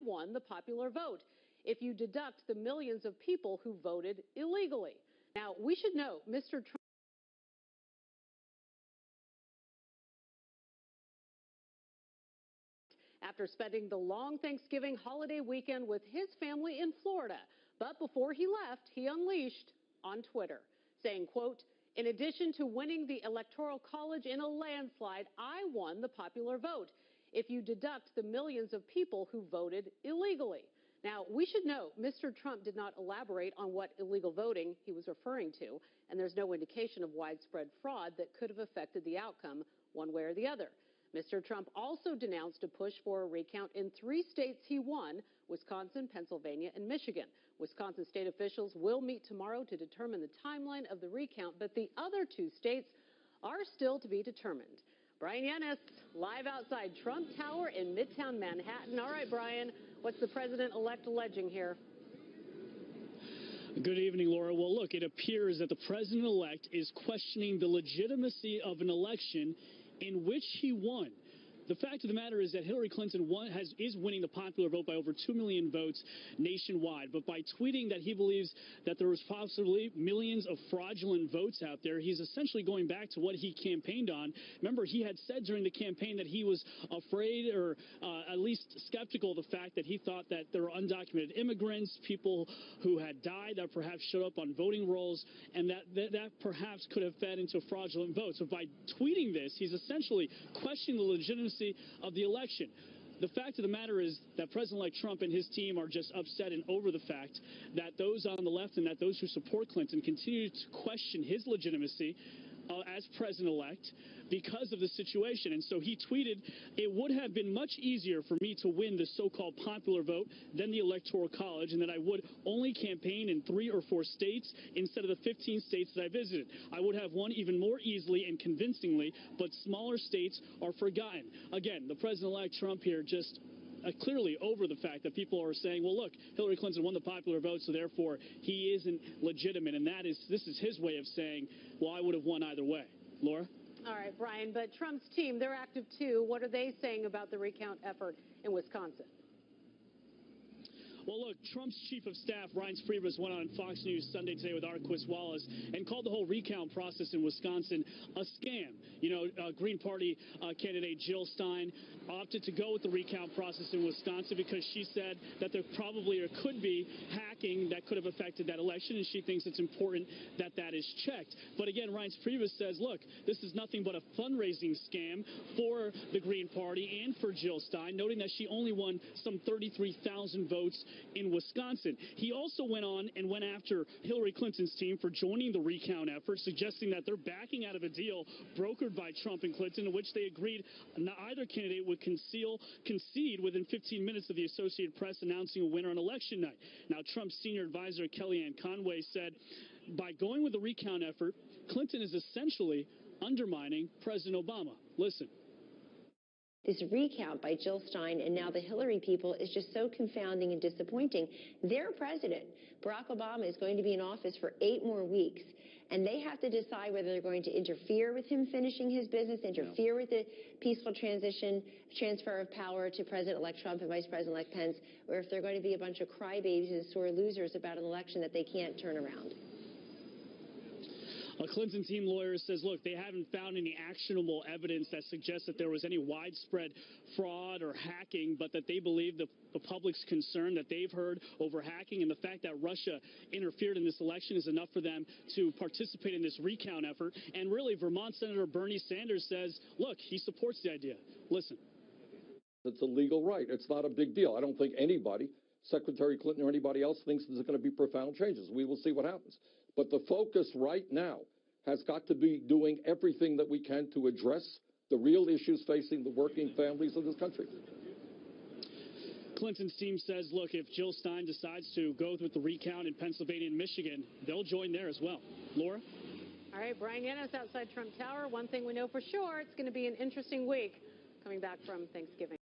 won the popular vote if you deduct the millions of people who voted illegally. Now, we should note, Mr. Trump after spending the long Thanksgiving holiday weekend with his family in Florida. But before he left, he unleashed on Twitter, saying, quote, "In addition to winning the Electoral College in a landslide, I won the popular vote if you deduct the millions of people who voted illegally." Now, we should note, Mr. Trump did not elaborate on what illegal voting he was referring to, and there's no indication of widespread fraud that could have affected the outcome one way or the other. Mr. Trump also denounced a push for a recount in 3 states he won: Wisconsin, Pennsylvania, and Michigan. Wisconsin state officials will meet tomorrow to determine the timeline of the recount, but the other 2 states are still to be determined. Brian Yanis, live outside Trump Tower in Midtown Manhattan. All right, Brian, what's the president-elect alleging here? Good evening, Laura. Well, look, it appears that the president-elect is questioning the legitimacy of an election in which he won. The fact of the matter is that Hillary Clinton is winning the popular vote by over 2 million votes nationwide. But by tweeting that he believes that there was possibly millions of fraudulent votes out there, he's essentially going back to what he campaigned on. Remember, he had said during the campaign that he was afraid, or at least skeptical of the fact that he thought that there were undocumented immigrants, people who had died that perhaps showed up on voting rolls, and that perhaps could have fed into fraudulent votes. So by tweeting this, he's essentially questioning the legitimacy of the election. The fact of the matter is that President-elect Trump and his team are just upset and over the fact that those on the left and that those who support Clinton continue to question his legitimacy as president-elect because of the situation. And so he tweeted, "It would have been much easier for me to win the so-called popular vote than the Electoral College, and that I would only campaign in 3 or 4 states instead of the 15 states that I visited. I would have won even more easily and convincingly, but smaller states are forgotten." Again, the president-elect Trump here just clearly over the fact that people are saying, well, look, Hillary Clinton won the popular vote, so therefore he isn't legitimate. And this is his way of saying, well, I would have won either way. Laura? All right, Brian, but Trump's team, they're active too. What are they saying about the recount effort in Wisconsin? Well, look, Trump's chief of staff, Reince Priebus, went on Fox News Sunday today with Arquist Wallace and called the whole recount process in Wisconsin a scam. You know, Green Party candidate Jill Stein opted to go with the recount process in Wisconsin because she said that there probably or could be hacking that could have affected that election, and she thinks it's important that that is checked. But again, Reince Priebus says, look, this is nothing but a fundraising scam for the Green Party and for Jill Stein, noting that she only won some 33,000 votes in Wisconsin. He also went on and went after Hillary Clinton's team for joining the recount effort, suggesting that they're backing out of a deal brokered by Trump and Clinton in which they agreed either candidate would concede within 15 minutes of the Associated Press announcing a winner on election night. Now, Trump's senior advisor, Kellyanne Conway, said, by going with the recount effort, Clinton is essentially undermining President Obama. Listen. This recount by Jill Stein and now the Hillary people is just so confounding and disappointing. Their president, Barack Obama, is going to be in office for 8 more weeks, and they have to decide whether they're going to interfere with him finishing his business, interfere with the peaceful transfer of power to President-elect Trump and Vice President-elect Pence, or if they're going to be a bunch of crybabies and sore losers about an election that they can't turn around. A Clinton team lawyer says, look, they haven't found any actionable evidence that suggests that there was any widespread fraud or hacking, but that they believe the public's concern that they've heard over hacking and the fact that Russia interfered in this election is enough for them to participate in this recount effort. And really, Vermont Senator Bernie Sanders says, look, he supports the idea. Listen. It's a legal right. It's not a big deal. I don't think anybody, Secretary Clinton or anybody else, thinks there's going to be profound changes. We will see what happens. But the focus right now has got to be doing everything that we can to address the real issues facing the working families of this country. Clinton's team says, look, if Jill Stein decides to go with the recount in Pennsylvania and Michigan, they'll join there as well. Laura? All right, Brian Yanis outside Trump Tower. One thing we know for sure, it's going to be an interesting week coming back from Thanksgiving.